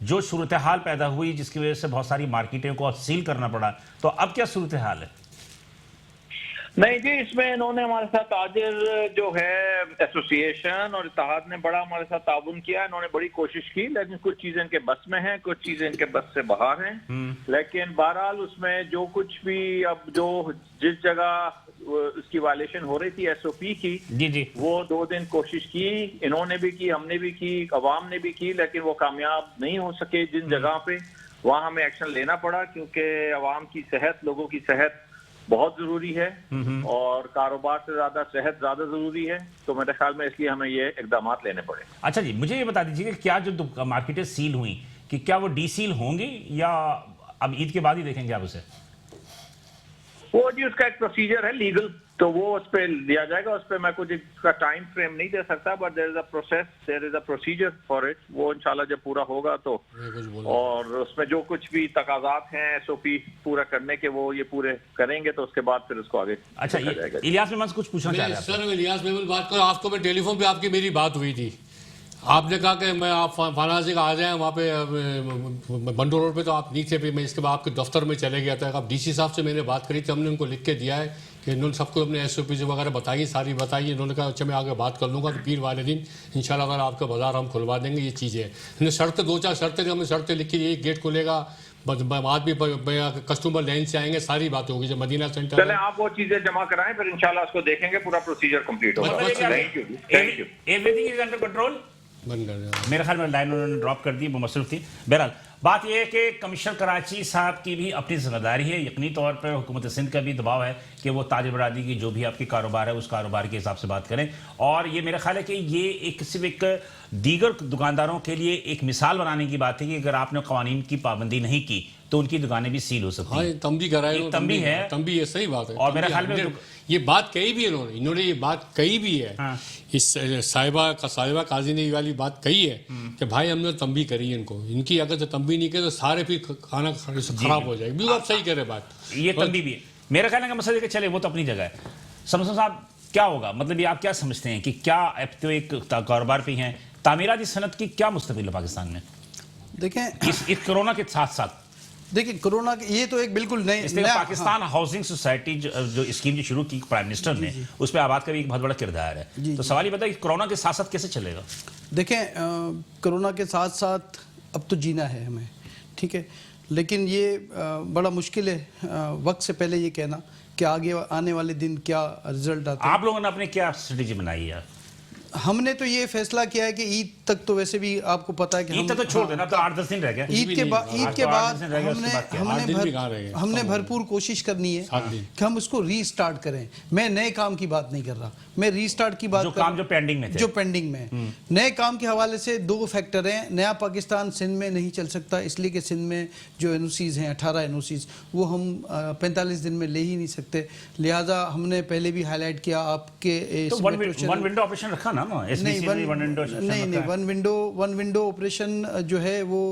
जो सूरत हाल पैदा हुई, जिसकी वजह से बहुत सारी मार्केटों को सील करना पड़ा, तो अब क्या सूरत हाल है? नहीं जी, इसमें इन्होंने हमारे साथ ताजिर जो है एसोसिएशन और इत्तेहाद ने बड़ा हमारे साथ ताउन किया। इन्होंने बड़ी कोशिश की, लेकिन कुछ चीजें इनके बस में हैं, कुछ चीजें इनके बस से बाहर हैं। लेकिन बहरहाल उसमें जो कुछ भी अब जो जिस जगह उसकी वायलेशन हो रही थी SOP की, जी, वो 2 दिन कोशिश की, इन्होंने भी की, हमने भी की, अवाम ने भी की, लेकिन वो कामयाब नहीं हो सके। जिन जगह पे वहां हमें एक्शन लेना पड़ा, क्योंकि अवाम की सेहत, लोगों की सेहत बहुत जरूरी है और कारोबार से ज्यादा सेहत ज्यादा जरूरी है। तो मेरे ख्याल में इसलिए हमें ये इकदाम लेने पड़े। अच्छा जी, मुझे ये बता दीजिए कि क्या जो मार्केटें सील हुई, कि क्या वो डीसील होंगी या अब ईद के बाद ही देखेंगे आप उसे? वो जी उसका एक प्रोसीजर है लीगल, तो वो उस पर दिया जाएगा। उस पर मैं कुछ इसका टाइम फ्रेम नहीं दे सकता, but there is a process, there is a procedure for it. वो इंशाल्लाह जब पूरा होगा तो, और उसमें जो कुछ भी तकाजात हैं SOP पूरा करने के, वो ये पूरे करेंगे, तो उसके बाद फिर उसको आगे। अच्छा, इलियास मेमन कुछ पूछना चाह रहे हैं सर? इलियास मेमन बात करो। आपको मैं टेलीफोन पे आपकी मेरी बात हुई थी, आपने कहा कि मैं आप फानाजी का आ जाएं वहाँ पे बंडो रोड पे, तो आप नहीं थे। फिर मैं इसके बाद आपके दफ्तर में चले गया था। अब DC साहब से मैंने बात करी थी, हमने उनको लिख के दिया है कि इन्होंने सबको अपने SOP वगैरह बताई, सारी बताई। इन्होंने कहा अच्छा मैं आगे बात कर लूँगा, तो पीर वाले दिन इंशाल्लाह ताला आपका बाजार हम खुलवा देंगे। ये चीज़ें हैं, इन्होंने शर्तें 2-4 शर्तें हमने शर्तें लिखी, एक गेट खुलेगा, बाद भी कस्टमर लाइन से आएंगे, सारी बातें होगी। जब मदीना सेंटर चले आप वो चीजें जमा कराएं, फिर इंशाल्लाह उसको देखेंगे, पूरा प्रोसीजर कंप्लीट होगा। Thank you, thank you. Everything is under control. बंद कर दिया मेरे ख्याल में लाइन उन्होंने ड्रॉप कर दी, वो मसरूफ थी। बहरहाल बात यह है कि कमिश्नर कराची साहब की भी अपनी जिम्मेदारी है, यकीनी तौर पर हुकूमत सिंध का भी दबाव है कि वो ताजिर बरादरी की जो भी आपकी कारोबार है उस कारोबार के हिसाब से बात करें। और ये मेरा ख्याल है कि ये एक सिर्फ एक दीगर दुकानदारों के लिए एक मिसाल बनाने की बात है कि अगर आपने कानून की पाबंदी नहीं की तो उनकी दुकानें भी सील हो सकती हैं। हाँ, तंबी कराए, तंबी है, तंबी है, सही बात है। और मेरे ख्याल में ये बात कही भी है इन्होंने ये बात कही भी है। हाँ। इस साहिबा काजी ने ये वाली बात कही है कि भाई हमने तंबी करी है इनको, इनकी अगर तंबी नहीं की तो सारे फिर खाना खराब हो जाएगी। बिल्कुल आप सही कह रहे बात, ये तंबी भी है। मेरा कहने का मसला है कि चले वो तो अपनी जगह है। शमशम साहब, क्या होगा, मतलब ये आप क्या समझते हैं कि क्या अब तो एक कारोबार पे हैं, तामीराती सनत की क्या मुस्तकबिल है पाकिस्तान में? देखें इस कोरोना के साथ साथ देखिए, कोरोना ये तो एक बिल्कुल नया पाकिस्तान हाउसिंग सोसाइटी जो स्कीम जो शुरू की प्राइम मिनिस्टर ने, उस पर आबाद का भी एक बहुत बड़ा किरदार है। तो सवाल ये बताइए कोरोना के साथ साथ कैसे चलेगा? देखें, कोरोना के साथ साथ अब तो जीना है हमें, ठीक है, लेकिन ये बड़ा मुश्किल है वक्त से पहले ये कहना कि आगे आने वाले दिन क्या रिजल्ट आता है। आप लोगों ने अपने क्या स्ट्रेटेजी बनाई है? हमने तो ये फैसला किया है कि ईद तक तो वैसे भी आपको पता है कि ईद तक तो छोड़ देना, तो 8-10 दिन रह गए। ईद के बाद हमने भरपूर कोशिश करनी है कि हम उसको रीस्टार्ट करें। मैं नए काम की बात नहीं कर रहा, मैं रीस्टार्ट की बात कर रहा हूं, जो पेंडिंग में थे, जो पेंडिंग में। नए काम के हवाले से 2 फैक्टर हैं। नया पाकिस्तान सिंध में नहीं चल सकता, इसलिए कि सिंध में जो NOCs हैं 18 NOCs, वो हम 45 दिन में ले ही नहीं सकते। लिहाजा हमने पहले भी हाईलाइट किया आपके वन विंडो ऑपरेशन रखा ना, ना, नहीं SBC में वन विंडो नहीं नहीं, वन विंडो ऑपरेशन जो है वो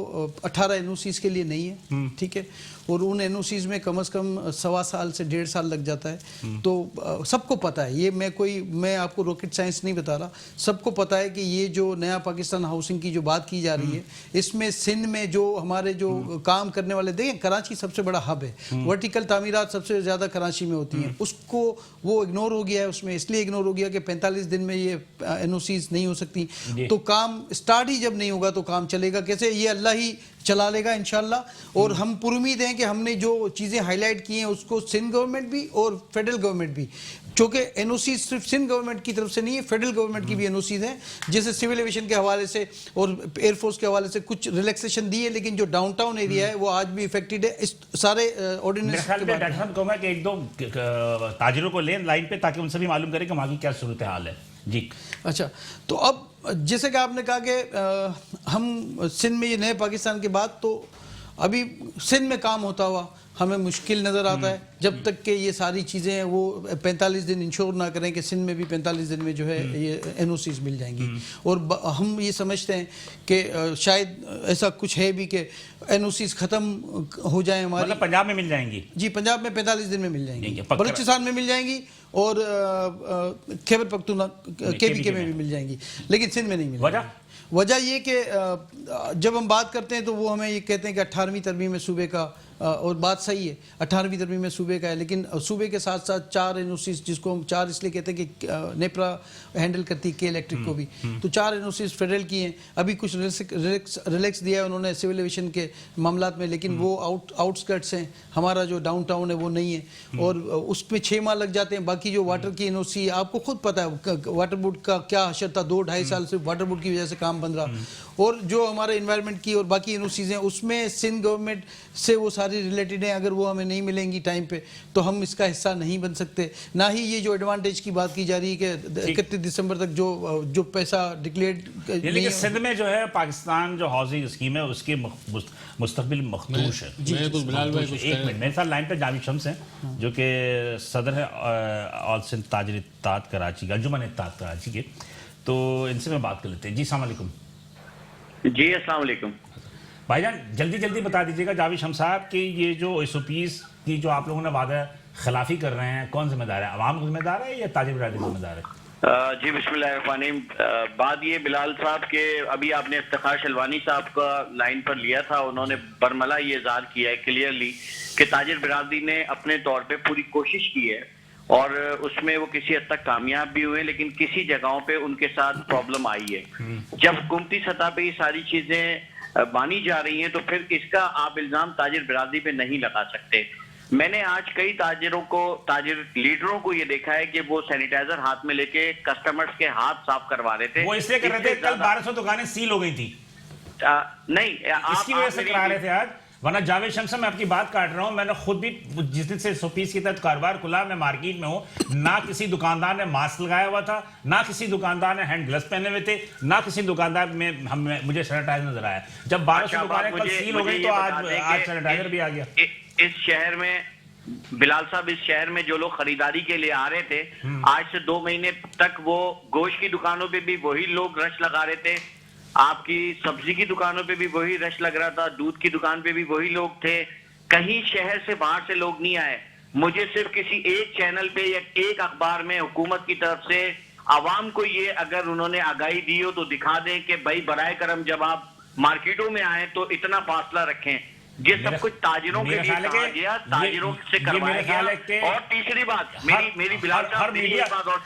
18 एनओसीज के लिए नहीं है, ठीक है। और उन एनओसीज में कम से कम 1.25 साल से 1.5 साल लग जाता है। तो सबको पता है, ये मैं आपको रॉकेट साइंस नहीं बता रहा, सबको पता है कि ये जो नया पाकिस्तान हाउसिंग की जो बात की जा रही है, इसमें सिंध में जो हमारे जो काम करने वाले, देखें कराची सबसे बड़ा हब है, वर्टिकल तामीरात सबसे ज़्यादा कराची में होती हैं, उसको वो इग्नोर हो गया है। उसमें इसलिए इग्नोर हो गया कि 45 दिन में ये एनओसीज नहीं हो सकती। तो काम स्टार्ट ही जब नहीं होगा तो काम चलेगा कैसे? ये अल्लाह ही चला लेगा इंशाल्लाह। और हम पुरुमीद हैं कि हमने जो चीज़ें हाईलाइट की हैं उसको सिंध गवर्नमेंट भी और फेडरल गवर्नमेंट भी, क्योंकि एनओसी सिर्फ सिंध गवर्नमेंट की तरफ से नहीं है, फेडरल गवर्नमेंट की भी एनओसीज हैं, जैसे सिविल एविएशन के हवाले से और एयरफोर्स के हवाले से कुछ रिलैक्सेशन दी है, लेकिन जो डाउनटाउन एरिया है वो आज भी इफेक्टेड है। इस सारे ऑर्डिनेंस डॉक्टर साहब कहूँगा कि एक दो ताजिरों को लें लाइन पे ताकि उनसे भी मालूम करें कि वहाँ की क्या सूरत हाल है जी। अच्छा, तो अब जैसे कि आपने कहा कि हम सिंध में ये नए पाकिस्तान के बाद, तो अभी सिंध में काम होता हुआ हमें मुश्किल नज़र आता है जब तक कि ये सारी चीज़ें हैं वो 45 दिन इंश्योर ना करें कि सिंध में भी 45 दिन में जो है ये एनओसीज मिल जाएंगी। और हम ये समझते हैं कि शायद ऐसा कुछ है भी कि एनओसीज ख़त्म हो जाए हमारी, मतलब पंजाब में मिल जाएंगी जी, पंजाब में 45 दिन में मिल जाएंगी, बलूचिस्तान में मिल जाएंगी और खैबर पख्तूनख्वा KPK में भी मिल जाएंगी, लेकिन सिंध में नहीं मिलेगी। वजह ये कि जब हम बात करते हैं तो वो हमें ये कहते हैं कि 18वीं तरमीम में सूबे का, और बात सही है 18वीं तरमीम में सूबे का है, लेकिन सूबे के साथ साथ 4 एनओसीज, जिसको हम 4 इसलिए कहते हैं कि नेपरा हैंडल करती है के इलेक्ट्रिक को भी, तो 4 एनओसीज फेडरल की हैं। अभी कुछ रिलैक्स दिया है उन्होंने सिविल एविएशन के मामलात में, लेकिन वो आउटस्कर्ट्स हैं, हमारा जो डाउनटाउन है वो नहीं है, और उसमें 6 माह लग जाते हैं। बाकी जो वाटर की एनओसी, आपको खुद पता है वाटर बोर्ड का क्या हशर था, 2-2.5 साल से वाटर बोर्ड की वजह से काम बंद रहा। और जो हमारे इन्वायरमेंट की और बाकी एनओसीज हैं उसमें सिंध गवर्नमेंट से वो सारी रिलेटेड हैं, अगर वो हमें नहीं मिलेंगी टाइम पे तो हम इसका हिस्सा नहीं बन सकते। ना ही ये जो एडवांटेज की बात की जा रही है कि 31 दिसंबर तक जो पैसा डिक्लेयर, लेकिन सिंध में जो है पाकिस्तान जो हाउसिंग स्कीम है उसके मुस्तकबिल मखदूश है। एक मिनट, मेरे साथ लाइन पे जावेद शम्स हैं जो कि सदर है ऑल सिंध ताजिर इत्तेहाद कराची, अंजुमन इत्तेहाद कराची के, तो इनसे मैं बात कर लेते हैं। जी अस्सलाम वालेकुम। जी अस्सलाम वालेकुम भाईजान, जल्दी बता दीजिएगा जावेद शम्स साहब कि ये जो SOPs की जो आप लोगों ने वादा खिलाफी कर रहे हैं, कौन जिम्मेदार है? अवाम जिम्मेदार है या ताजिर बिरादरी जिम्मेदार है? जी बिस्मिल्लाहिर्रहमानिर्रहीम। बात ये बिलाल साहब के, अभी आपने इफ्तिखार शलवानी साहब का लाइन पर लिया था, उन्होंने बरमला ये इज़हार किया है क्लियरली कि ताजिर बिरादरी ने अपने तौर पे पूरी कोशिश की है और उसमें वो किसी हद तक कामयाब भी हुए, लेकिन किसी जगहों पे उनके साथ प्रॉब्लम आई है। जब हुकूमती सतह पे ये सारी चीजें मानी जा रही हैं तो फिर इसका आप इल्जाम ताजिर बिरादरी पे नहीं लगा सकते। मैंने आज कई ताजिर लीडरों को ये देखा है कि वो सैनिटाइजर हाथ में लेके कस्टमर्स के हाथ साफ करवा रहे थे। वो इसलिए कर रहे थे, कल 1200 दुकानें सील हो गई थी। नहीं, इसकी वजह से करा रहे थे आज, वरना जावेद शम्स मैं आपकी बात काट रहा हूं, मैंने खुद भी जिस दिन से SOPs के तहत कारोबार खुला, मैं मार्केट में हूं, ना किसी दुकानदार ने मास्क लगाया हुआ था, ना किसी दुकानदार ने हैंड ग्लव्स पहने हुए थे, ना किसी दुकानदार में मुझे सैनिटाइजर नजर आया। जब 1200 दुकानें कल सील हो गई तो आज सैनिटाइजर भी आ गया। इस शहर में बिलाल साहब, इस शहर में जो लोग खरीदारी के लिए आ रहे थे, आज से 2 महीने तक वो गोश्त की दुकानों पे भी वही लोग रश लगा रहे थे, आपकी सब्जी की दुकानों पे भी वही रश लग रहा था, दूध की दुकान पे भी वही लोग थे, कहीं शहर से बाहर से लोग नहीं आए। मुझे सिर्फ किसी एक चैनल पे या एक अखबार में हुकूमत की तरफ से आवाम को ये अगर उन्होंने आगाही दी हो तो दिखा दें कि भाई बराए करम जब आप मार्केटों में आए तो इतना फासला रखें। ये सब कुछ ताजिरों के लिए कहा गया, ताजिरों से करवाया गया। और तीसरी बात, मेरी बिलाल साहब,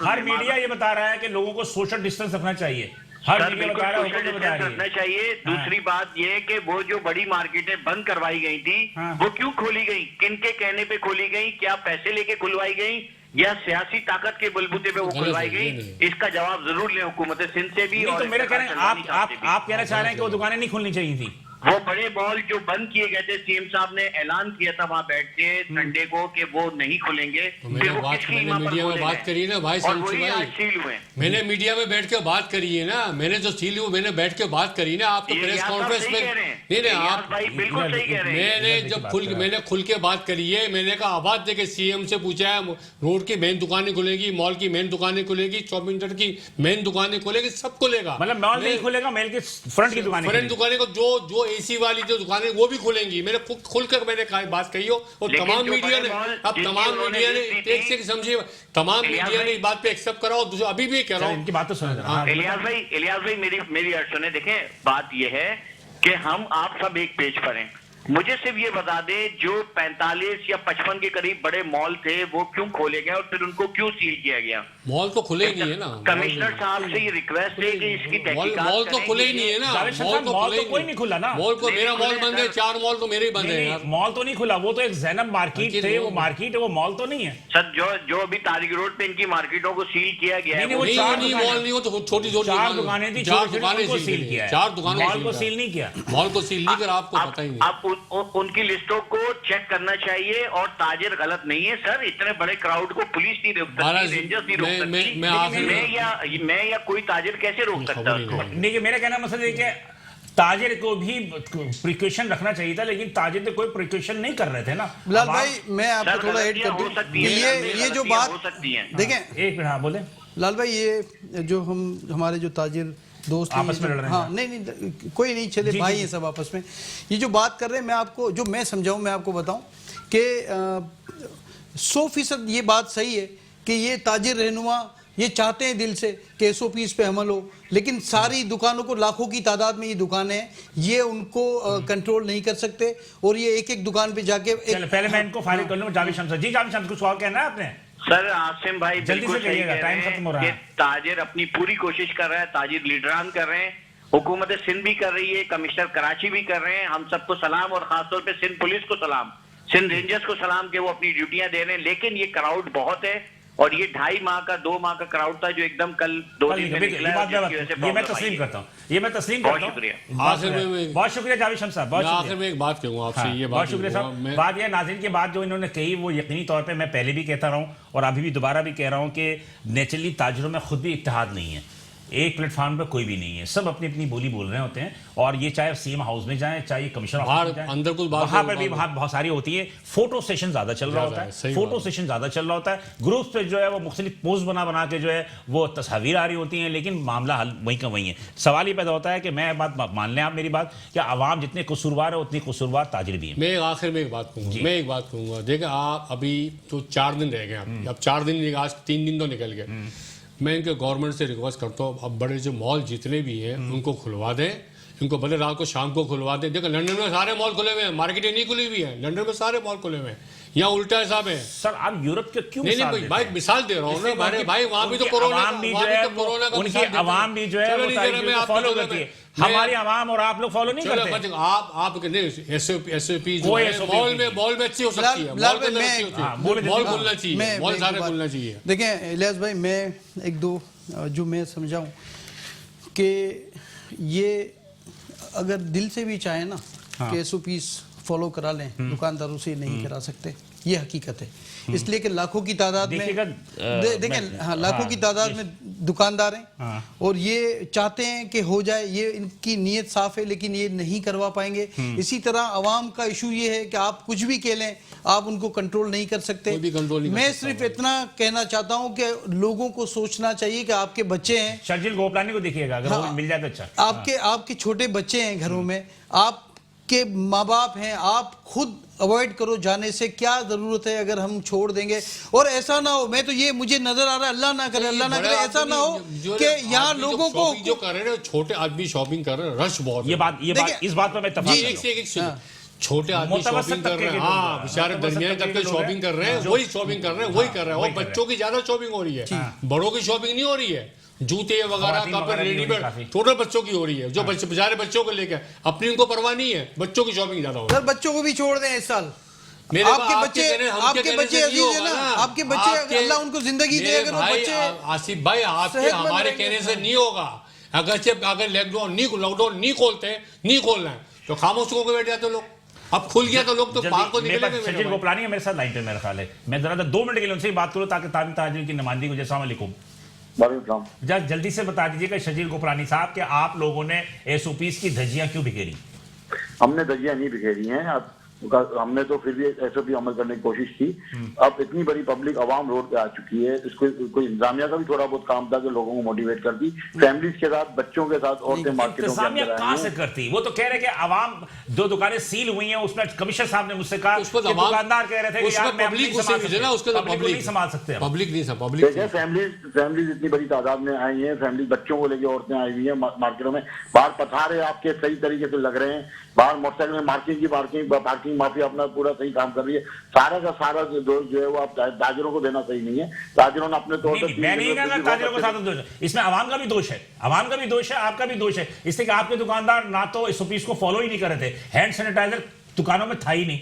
हर मीडिया ये बता रहा है कि लोगों को सोशल डिस्टेंस रखना चाहिए, हर मीडिया बता रहा है रखना चाहिए। दूसरी बात ये कि वो जो बड़ी मार्केटें बंद करवाई गई थी वो क्यों खोली गई, किनके कहने पे खोली गई, क्या पैसे लेके खुलवाई गई या सियासी ताकत के बलबूते पे वो खुलवाई गई, इसका जवाब जरूर लें हुकूमत सिंध से भी। तो मेरा कहना है, आप कहना चाह रहे हैं कि वो दुकानें नहीं खुलनी चाहिए थी? वो बड़े मॉल जो बंद किए गए थे, सीएम साहब ने ऐलान किया था वहां बैठ के संडे को कि वो नहीं खुलेंगे। मैंने मीडिया में बात करी है ना भाई, सील हुए। मैंने मीडिया में बैठ के बात करी है ना, मैंने जो सील हुई मैंने बैठ के बात करी ना। आप तो प्रेस कॉन्फ्रेंस में नहीं आप बिल्कुल सही कह रहे हैं। मैंने जब मैंने खुल के बात करी है, मैंने कहा आवाज देके सीएम से पूछा है, रोड की मेन दुकानें खुलेगी, मॉल की मेन दुकानें खुलेगी, शॉपिंग सेंटर की मेन दुकानें खुलेगी, सब खुलेगा। मतलब मॉल नहीं खुलेगा, मेल के फ्रंट की दुकानें, फ्रंट दुकानें को जो एसी वाली जो दुकानें वो भी खुलेंगी। मैंने खुलकर मैंने बात कही हो, और तमाम मीडिया ने एक से समझिए, तमाम मीडिया ने इस बात पे एक्सेप्ट करा। और अभी भी कह रहा हूँ, इनकी बात तो सुनो। इलियास भाई मेरी सुने, देखें बात ये है कि हम आप सब एक पेज पर हैं। मुझे सिर्फ ये बता दे, जो 45 या 55 के करीब बड़े मॉल थे वो क्यों खोले गए और फिर उनको क्यों सील किया गया? मॉल तो खुले ही नहीं है ना। कमिश्नर साहब से ये रिक्वेस्ट है कि इसकी तहकीकात मॉल तो खुले ही नहीं है ना। मॉल तो कोई नहीं खुला ना। मॉल को मेरा मॉल बंद है, 4 मॉल तो मेरे ही बंद है। मॉल तो नहीं खुला, वो तो एक ज़ैनब मार्केट थे, वो मार्केट है, वो मॉल तो नहीं है सर। जो अभी तारिक रोड पे इनकी मार्केटों को सील किया गया है, नहीं मॉल नहीं, वो तो छोटी छोटी 4 दुकानें थी, 4 दुकानें सील किया है, 4 दुकानों मॉल को सील नहीं किया। मॉल को सील नहीं कर, आपको पता ही नहीं। आप उनकी लिस्टों को चेक करना चाहिए, और ताजिर गलत नहीं है सर। इतने बड़े क्राउड को पुलिस नहीं रोक सकती, रेंजर्स नहीं रोक सकती, मैं या कोई ताजिर कैसे रोक सकता है उसको? देखिए, मेरा कहना मसला है कि ताजिर को भी प्रिकॉशन रखना चाहिए था, लेकिन ताजिर तो कोई प्रिकॉशन नहीं कर रहे थे ना। बिलाल भाई, मैं आपको थोड़ा ऐड कर दूं, ये जो बात देखें, एक मिनट, हाँ बोले लाल भाई, ये जो हमारे जो ताजिर दोस्त आपस में लड़ रहे हैं। हाँ, नहीं कोई नहीं, चले भाई हैं सब आपस में। ये जो बात कर रहे हैं, मैं आपको जो मैं समझाऊं, मैं आपको बताऊं कि 100% ये बात सही है कि ये ताजिर रहनुमा ये चाहते हैं दिल से कि एसओपीज पे अमल हो, लेकिन सारी दुकानों को, लाखों की तादाद में ये दुकानें हैं, ये उनको कंट्रोल नहीं कर सकते, और ये एक एक दुकान पे जाके पहले मैं इनको फारिग कर लूं। जावेद शम्स जी, जावेद शम्स कुछ सवाल कहना है आपने? सर आसिम भाई जल्दी से कहिएगा, टाइम खत्म हो रहा है। ताजिर अपनी पूरी कोशिश कर रहा है, ताजिर लीडरान कर रहे हैं, हुकूमत सिंध भी कर रही है, कमिश्नर कराची भी कर रहे हैं। हम सबको सलाम, और खासतौर पे सिंध पुलिस को सलाम, सिंध रेंजर्स को सलाम कि वो अपनी ड्यूटियां दे रहे हैं। लेकिन ये क्राउड बहुत है, और ये 2.5 माह का 2 माह का क्राउड था जो एकदम कल 2 दिन में निकला है। ये मैं तस्लीम करता हूँ, ये मैं तस्लीम करता हूँ। बहुत शुक्रिया जावेद शम्स साहब, बहुत आखिर में एक बात कहूँगा आपसे, ये बहुत शुक्रिया साहब। बात यह नाज़रीन की बात जो इन्होंने कही, वो यकीनी तौर पे मैं पहले भी कहता रहा हूँ और अभी भी दोबारा भी कह रहा हूँ कि नेचुरली ताजिरों में खुद भी इत्तेहाद नहीं है, एक प्लेटफॉर्म पर कोई भी नहीं है, सब अपनी अपनी बोली बोल रहे होते हैं। और ये चाहे सीएम हाउस में जाए, चाहे कमिश्नर हाउस में जाए, अंदर कुछ बात वहां पर भी बात बहुत सारी होती है। फोटो सेशन ज्यादा चल रहा होता है, फोटो सेशन ज्यादा चल रहा होता है। ग्रुप पे जो है वो मुख्तलिफ पोस्ट बना के जो है वो तस्वीर आ रही होती हैं, लेकिन मामला हल वहीं का वहीं है। सवाल ये पैदा होता है कि मैं बात मान लें आप मेरी बात, कि आवाम जितने कसूरवार है उतनी कसूरवार ताजिर भी है। मैं आखिर में एक बात कहूँगा, देखिए आप अभी तो 4 दिन रह गए, अब 4 दिन, आज 3 दिन तो निकल गए। मैं इनके गवर्नमेंट से रिक्वेस्ट करता हूँ, अब बड़े जो मॉल जितने भी हैं उनको खुलवा दें, इनको भले रात को शाम को खुलवा दें। देखो लंदन में सारे मॉल खुले हुए हैं, मार्केटें नहीं खुली हुई है, लंदन में सारे मॉल खुले हुए हैं। यहाँ उल्टा हिसाब है सर। आप यूरोप के क्यों नहीं भाई मिसाल दे रहा हूँ ना भाई, वहाँ भी तो कोरोना का उनकी आवाम भी जो है वो फॉलो करती है, हमारी आवाम और आप लोग फॉलो नहीं करते। आप एसओपी मॉल में अच्छी हो सकती है, मॉल खुलना चाहिए, मॉल सारे खुलना चाहिए। देखें इलियास भाई, मैं एक दो जो मैं समझाऊं कि ये अगर दिल से भी चाहे ना कि एसओपीज फॉलो करा लें, दुकानदारों से नहीं करा सकते, ये हकीकत है। इसलिए कि लाखों की तादाद में देखें, हाँ, लाखों की तादाद में दुकानदार हैं, और ये चाहते हैं कि हो जाए, ये इनकी नीयत साफ है, लेकिन ये नहीं करवा पाएंगे। इसी तरह आवाम का इशू ये है कि आप कुछ भी कह लें, आप उनको कंट्रोल नहीं कर सकते। मैं सिर्फ इतना कहना चाहता हूं कि लोगों को सोचना चाहिए कि आपके बच्चे हैं, शर्जिल गोपलानी को देखिएगा, अगर वो मिल जाए तो अच्छा। आपके छोटे बच्चे हैं घरों में, आपके माँ बाप हैं, आप खुद अवॉइड करो जाने से। क्या जरूरत है अगर हम छोड़ देंगे? और ऐसा ना हो, मैं तो ये मुझे नजर आ रहा है, अल्लाह ना करे ऐसा ना हो कि यहाँ लोगों को जो कर रहे हैं, छोटे आदमी शॉपिंग कर रहे हैं, रश बहुत। इस बात पर मैं छोटे आदमी शॉपिंग कर रहे हैं, हाँ बेचारे दरमियान करके शॉपिंग कर रहे हैं, वही शॉपिंग कर रहे हैं, वही कर रहे हैं। और बच्चों की ज्यादा शॉपिंग हो रही है, बड़ों की शॉपिंग नहीं हो रही है। जूते वगैरह कपड़े रेडीमेड छोटे बच्चों की हो रही है, जो बेचारे बच्चों को लेकर, अपनी उनको परवाह नहीं है, बच्चों की शॉपिंग ज्यादा हो रही है। बच्चों को भी छोड़ दें इस साल। आपके बच्चे अजीज है ना, आपके बच्चे, अल्लाह उनको जिंदगी दे। अगर वो बच्चे, आसिफ भाई, आपके हमारे कहने से नहीं होगा। अगर लॉकडाउन नहीं खोलते, नहीं खोलना है, तो तो खामोश होकर बैठ जाते लोग। अब खुल गया तो लोग तो बाहर को मेरे पास निकलेंगे। शजील गोपलानी है मेरे साथ लाइन पे, मेरा ख्याल है मैं जरा 2 मिनट के लिए उनसे ही बात करूं ताकि ताबिन ताजिर की नुमाइंदगी को। अस्सलाम वालेकुम। वालेकुम। जल्दी से बता दीजिएगा शजील गोपलानी साहब कि आप लोगों ने एसओपीज की धज्जियां क्यों बिखेरी? हमने धज्जियां नहीं बिखेरी हैं। अब हमने तो फिर भी एसओपी अमल करने की कोशिश की। अब इतनी बड़ी पब्लिक आवाम रोड पे आ चुकी है, इसको कोई इंतजामिया का भी थोड़ा बहुत काम था कि लोगों को मोटिवेट कर दी, फैमिलीज के साथ, बच्चों के साथ, औरतें मार्केटों के इंतजामिया अंदर कहां आई से हैं। करती? वो तो कह रहे कि आवाम 2 दुकानें सील हुई हैं, उसमें कमिश्नर साहब ने मुझसे कहा उस पर कि दुकानदार कह रहे थे कि यार मैं पब्लिक नहीं संभाल सकते, उसके तो पब्लिक को नहीं संभाल सकते हम। पब्लिक नहीं पब्लिक देखिए फैमिलीज इतनी बड़ी तादाद में आई हैं, फैमिली बच्चों को लेके औरतें आई हुई हैं मार्केटों में। बाहर पथारे आपके सही तरीके से लग रहे हैं, बाहर मोटरसाइकिल में पार्किंग माफिया अपना पूरा सही काम कर रही है। सारा का सारा दोष जो है वो आप ताजिरों को देना सही नहीं है। ताजिरों ने अपने तौर पर मैं नहीं कहता ताजिरों को साथ दोष है, इसमें आवाम का भी दोष है, आवाम का भी दोष है, आपका भी दोष है। इसलिए कि आपके दुकानदार ना तो एसओपीज को फॉलो ही नहीं कर रहे थे, हैंड सैनिटाइजर दुकानों में था ही नहीं,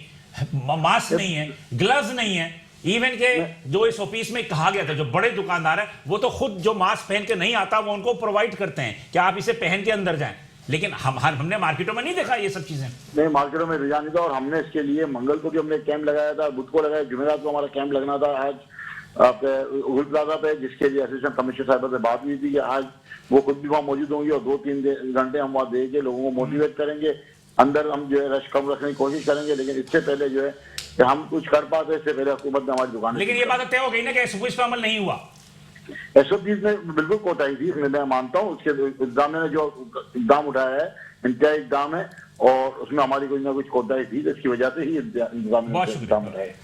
मास्क नहीं है, ग्लव्स नहीं है, इवन के जो एसओपीज में कहा गया था जो बड़े दुकानदार हैं वो तो खुद जो मास्क पहन के नहीं आता वो उनको प्रोवाइड करते हैं कि आप इसे पहन के अंदर जाएं, लेकिन हमने मार्केटों में नहीं देखा ये सब चीजें। नहीं, मार्केटों में रुझान नहीं था और हमने इसके लिए मंगल को भी हमने कैंप लगाया था, बुध को लगाया, जुमेरात को हमारा कैंप लगना था। आज उगुल प्लाजा पे जिसके लिए असिस्टेंट कमिश्नर साहब से बात हुई थी कि आज वो खुद भी वहाँ मौजूद होंगी और 2-3 घंटे हम वहाँ दे के लोगों को मोटिवेट करेंगे। अंदर हम जो है रश कम रखने की कोशिश करेंगे, लेकिन इससे पहले जो है कि हम कुछ कर पाते इससे पहले हुकूमत ने हमारी दुकान। लेकिन ये बात तय हो गई ना कि एसओपीज पर अमल नहीं हुआ। एसओपीज में बिल्कुल कोताही थी, इसमें मैं मानता हूँ। उसके इंतजाम ने जो इकदाम उठाया है इंतजाई इकदाम है और उसमें हमारी कोई ना कुछ कोताही थी, जिसकी वजह से ही इंतजाम ने बहुत शुक्रिया,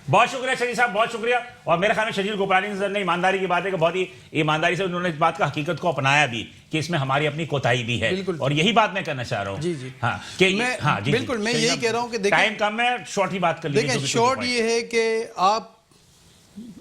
बहुत शुक्रिया शजील साहब, बहुत शुक्रिया। और मेरे ख्याल में शजील गोपलानी सर ने ईमानदारी की बात है कि बहुत ही ईमानदारी से उन्होंने इस बात का हकीकत को अपनाया भी कि इसमें हमारी अपनी कोताही भी है, और यही बात मैं कहना चाह रहा हूँ। जी जी हाँ कि मैं बिल्कुल मैं यही कह रहा हूँ कि देखिए टाइम कम है, शॉर्ट ही बात कर लीजिए। देखिए शॉर्ट ये है कि आप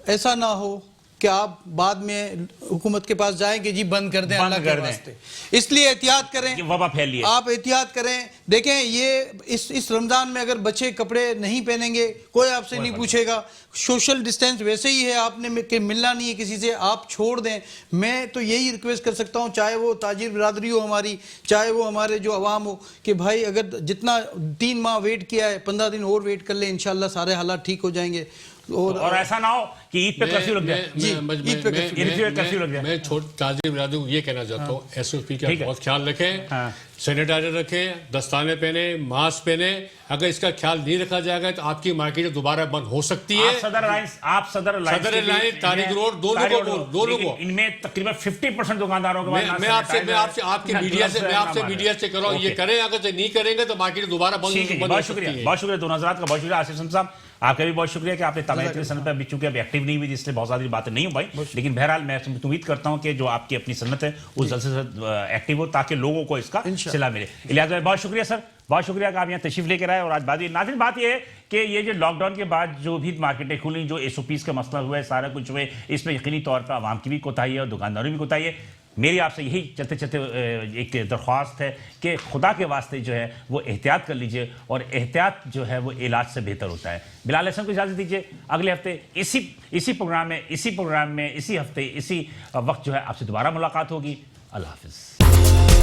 ऐसा ना हो कि आप बाद में हुकूमत के पास जाएं कि जी बंद कर दें, अल्लाह के वास्ते। इसलिए एहतियात करें, वबा फैलिए, आप एहतियात करें। देखें ये इस रमजान में अगर बच्चे कपड़े नहीं पहनेंगे कोई आपसे नहीं पूछेगा, सोशल डिस्टेंस वैसे ही है, आपने कि मिलना नहीं है किसी से, आप छोड़ दें। मैं तो यही रिक्वेस्ट कर सकता हूँ, चाहे वो ताजिर बिरादरी हो हमारी, चाहे वो हमारे जो अवाम हो, कि भाई अगर जितना 3 माह वेट किया है 15 दिन और वेट कर ले, इंशाल्लाह सारे हालात ठीक हो जाएंगे। और ऐसा ना हो कि ईद पे कर्फ्यू लग जाए। मैं ताजिर बिरादरी को ये कहना चाहता हूँ, एसओपी का बहुत ख्याल रखें, सैनिटाइजर रखें, दस्ताने पहने, मास्क पहने। अगर इसका ख्याल नहीं रखा जाएगा तो आपकी मार्केट दोबारा बंद हो सकती है। आप सदर लाइन तारिक रोड दोनों को इनमें तकरीबन 50% दुकानदारों के मैं आपके मीडिया से कह रहा हूँ ये करें, अगर नहीं करेंगे तो मार्केट दोबारा बंद हो सकती है। बहुत शुक्रिया दोनों हज़रात का, बहुत शुक्रिया आसिफ साहब आपका भी बहुत शुक्रिया कि आपने तमाम सनत पर चूंकि अभी एक्टिव नहीं हुई इसलिए बहुत सारी बातें नहीं हो पाई, लेकिन बहरहाल मैं उम्मीद करता हूं कि जो आपकी अपनी सनत है उस जल्द से जल्द एक्टिव हो ताकि लोगों को इसका सिला मिले। इलियास भाई बहुत शुक्रिया सर, बहुत शुक्रिया कि आप यहाँ तशरीफ लेकर आए। और आज बात ये है कि ये जो लॉकडाउन के बाद जो भी मार्केटें खुली, जो एसओपीज का मसला हुआ है, सारा कुछ हुआ है, इसमें यकीनी तौर पर आवाम की भी कोताही है और दुकानदारों की भी कोताही है। मेरी आपसे यही चलते चलते एक दरख्वास्त है कि खुदा के वास्ते जो है वो एहतियात कर लीजिए, और एहतियात जो है वो इलाज से बेहतर होता है। बिलाल हसन को इजाज़त दीजिए, अगले हफ्ते इसी प्रोग्राम में इसी हफ्ते इसी वक्त जो है आपसे दोबारा मुलाकात होगी। अल्लाह हाफिज़।